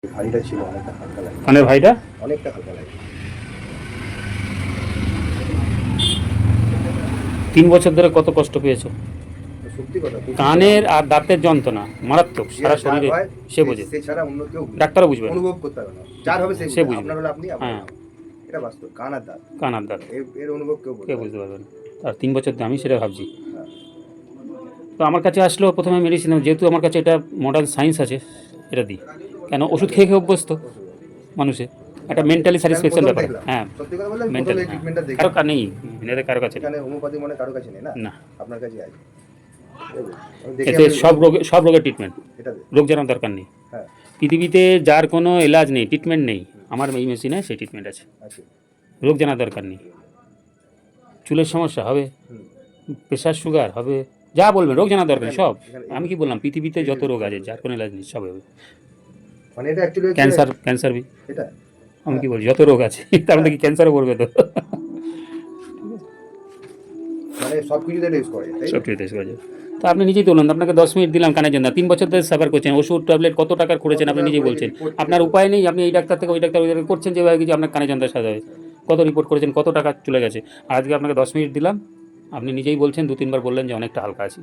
ভাইটা ছিল অনেকটা হালকা লাগে, কানের ভাইটা অনেকটা হালকা লাগে। 3 বছর ধরে কত কষ্ট পেয়েছো? সত্যি কথা, প্রচুর কানের আর দাঁতের যন্ত্রণা মারাত্মক, সারা যার শরীরে। হয় সে বোঝে, সে ছাড়া অন্য কেউ ডাক্তারও বুঝবে না, অনুভব করতে পারবে না। যার হবে সে সে বুঝবে, বুঝবে। আপনার হলে আপনি, আমার হ্যাঁ, হলে আমি। এটা বাস্তব, কান আর দাঁত, কান আর দাঁত এর অনুভব কেউ করতে কেউ পারবে বুঝতে না। পারবে না। আর 3 বছর আমি সেটা ভাবছি। হ্যাঁ, তো আমার কাছে আসলো প্রথমে মেডিসিন, যেহেতু আমার কাছে এটা মডার্ন সায়েন্স আছে, এটা দিই। কেন, ওষুধ খেয়ে খেয়ে অভ্যস্ত মানুষে, একটা মেন্টালি এটা আমি স্যাটিসফ্যাকশন প্রথম ব্যাপার। দেখলাম, হ্যাঁ, সত্যি কথা বলতে আমি প্রথম মেন্টালি, এই হ্যাঁ, ট্রিটমেন্টটা কারো দেখলাম। কার নেই, এদের কারো কাছে নেই। এখানে হোমিওপ্যাথি মনে কারো কাছে নেই না, না, আপনার কাছে আছে। আমি দেখে এতে আমি সব রোগের ট্রিটমেন্ট, এটা দে। রোগ জানার দরকার নেই। হ্যাঁ, পৃথিবীতে যার কোনো এলাজ নেই, ট্রিটমেন্ট নেই, আমার এই মেশিনে সেই ট্রিটমেন্ট আছে। আছে। রোগ জানার দরকার নেই। চুলের সমস্যা হবে, হুম, প্রেশার সুগার হবে, যা বলবেন রোগ জানার দরকার নেই, সব। এখানে আমি কি বললাম, পৃথিবীতে যত রোগ আছে যার কোনো এলাজ নেই, সব হবে। মানে এটা অ্যাকচুয়ালি হচ্ছে ক্যান্সার এটা। আমি কি বলছি, যত রোগ আছে তার মধ্যে কি ক্যান্সারও পড়বে তো? মানে সব কিছুতে টেস্ট করে, তাই সব তো? ঠিক আছে। তো আপনি নিজেই বলুন, আপনাকে 10 মিনিট দিলাম কানের জন্য, 3 বছর ধরে সাফার করছেন, ওষুধ ট্যাবলেট কত টাকার করেছেন, কত আপনি টাকা নিজেই করে বলছেন। রিপোর্ট আপনার উপায় নেই, আপনি এই ডাক্তার থেকে ওই ডাক্তার ওই ডাক্তার করছেন, যেভাবে কিছু আপনার কানের যন্ত্র সাজা হবে। কত রিপোর্ট করেছেন, কত টাকা চলে গেছে, আর আজকে আপনাকে 10 মিনিট দিলাম, আপনি নিজেই বলছেন, 2-3 বার বললেন যে অনেকটা হালকা আছি।